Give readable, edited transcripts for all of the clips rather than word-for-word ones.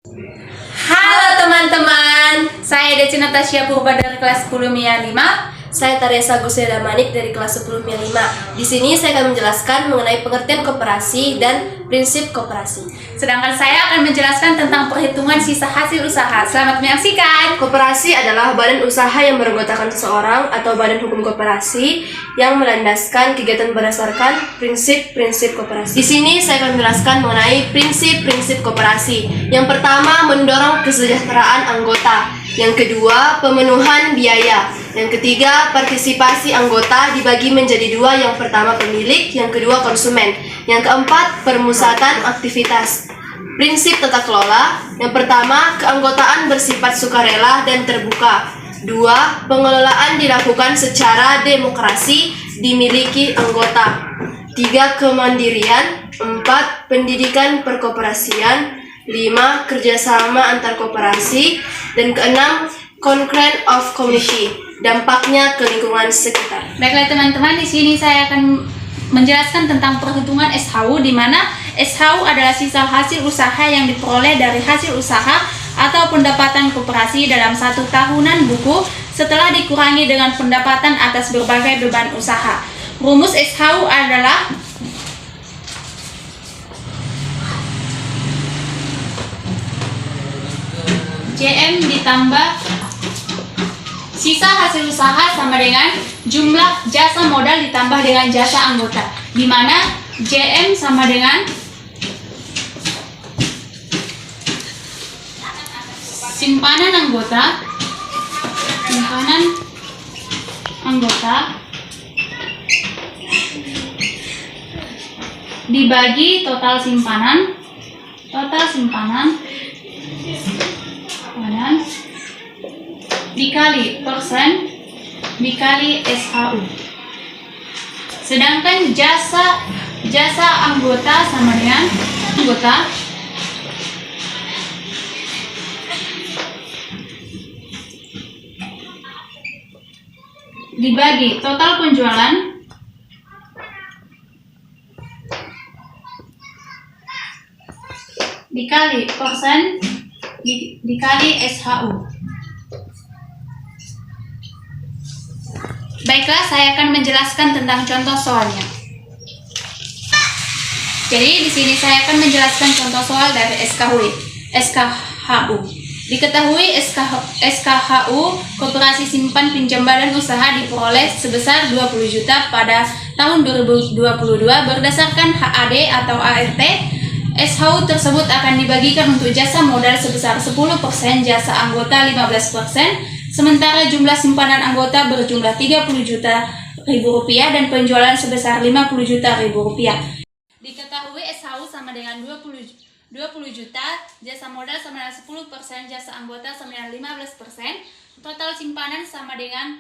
Halo teman-teman, saya Deci Natasha Purba dari kelas 10 MIA 5. Saya Teresa Gusela Manik dari kelas 10 MIA 5. Di sini saya akan menjelaskan mengenai pengertian koperasi dan prinsip koperasi. Sedangkan saya akan menjelaskan tentang perhitungan sisa hasil usaha. Selamat menyaksikan. Koperasi adalah badan usaha yang beranggotakan seseorang atau badan hukum koperasi yang melandaskan kegiatan berdasarkan prinsip-prinsip koperasi. Di sini saya akan menjelaskan mengenai prinsip-prinsip koperasi. Yang pertama, mendorong kesejahteraan anggota. Yang kedua, pemenuhan biaya. Yang ketiga, partisipasi anggota dibagi menjadi dua. Yang pertama, pemilik. Yang kedua, konsumen. Yang keempat, permusatan aktivitas. Prinsip tata kelola. Yang pertama, keanggotaan bersifat sukarela dan terbuka. Dua, pengelolaan dilakukan secara demokrasi dimiliki anggota. Tiga, kemandirian. Empat, pendidikan perkoperasian. 5. Kerjasama antar koperasi. Dan keenam, concurrent of community, dampaknya ke lingkungan sekitar. Baiklah teman-teman, di sini saya akan menjelaskan tentang perhitungan SHU, di mana SHU adalah sisa hasil usaha yang diperoleh dari hasil usaha atau pendapatan koperasi dalam satu tahunan buku setelah dikurangi dengan pendapatan atas berbagai beban usaha. Rumus SHU adalah JM ditambah sisa hasil usaha sama dengan jumlah jasa modal ditambah dengan jasa anggota, di mana JM sama dengan simpanan anggota dibagi total simpanan dikali persen dikali SHU. Sedangkan jasa anggota sama dengan anggota dibagi total penjualan dikali persen dikali SHU. Baiklah, saya akan menjelaskan tentang contoh soalnya. Jadi di sini saya akan menjelaskan contoh soal dari SKHU. Diketahui SKHU Koperasi Simpan Pinjam Badan Usaha diperoleh sebesar 20 juta pada tahun 2022 berdasarkan HAD atau ART. SHU tersebut akan dibagikan untuk jasa modal sebesar 10%, jasa anggota 15%, sementara jumlah simpanan anggota berjumlah 30 juta rupiah dan penjualan sebesar 50 juta rupiah. Diketahui SHU sama dengan 20 juta, jasa modal sama dengan 10%, jasa anggota sama dengan 15%, total simpanan sama dengan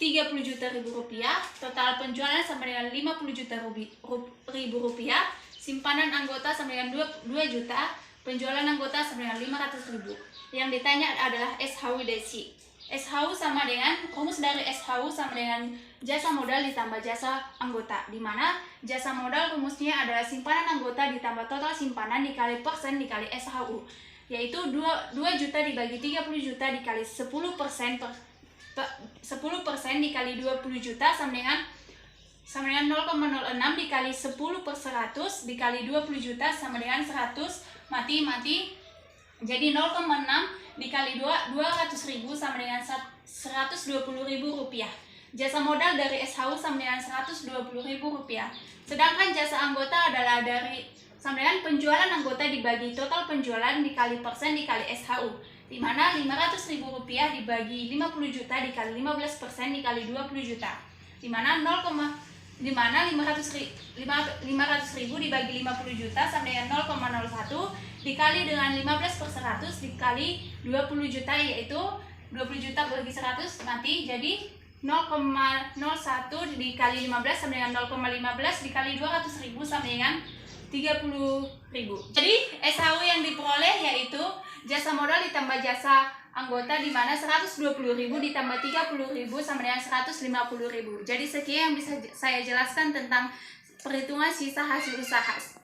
30 juta rupiah, total penjualan sama dengan 50 juta rupiah, simpanan anggota sama dengan 2 juta, penjualan anggota sama dengan 500.000. Yang ditanya adalah SHU Deci. SHU sama dengan, rumus dari SHU sama dengan jasa modal ditambah jasa anggota, di mana jasa modal rumusnya adalah simpanan anggota ditambah total simpanan dikali persen dikali SHU, yaitu 2 juta dibagi 30 juta dikali 10% dikali 20 juta sama dengan 0,06 dikali 10/100 dikali 20 juta sama dengan 100, mati. Jadi 0,6 dikali 200.000 sama dengan 120.000 rupiah. Jasa modal dari SHU sama dengan 120.000 rupiah. Sedangkan jasa anggota adalah sama dengan penjualan anggota dibagi total penjualan dikali persen dikali SHU, di mana 500.000 rupiah dibagi 50 juta dikali 15% dikali 20 juta, di mana 500.000 dibagi 50 juta sama dengan 0,01 dikali dengan 15/100 dikali 20 juta, yaitu 20 juta bagi 100 mati, jadi 0,01 dikali 15 sama dengan 0,15 dikali 200.000 sama dengan 30.000. Jadi SHU yang diperoleh yaitu jasa modal ditambah jasa anggota, di mana 120.000 ditambah 30.000 sama dengan 150.000. Jadi sekian yang bisa saya jelaskan tentang perhitungan sisa hasil usaha.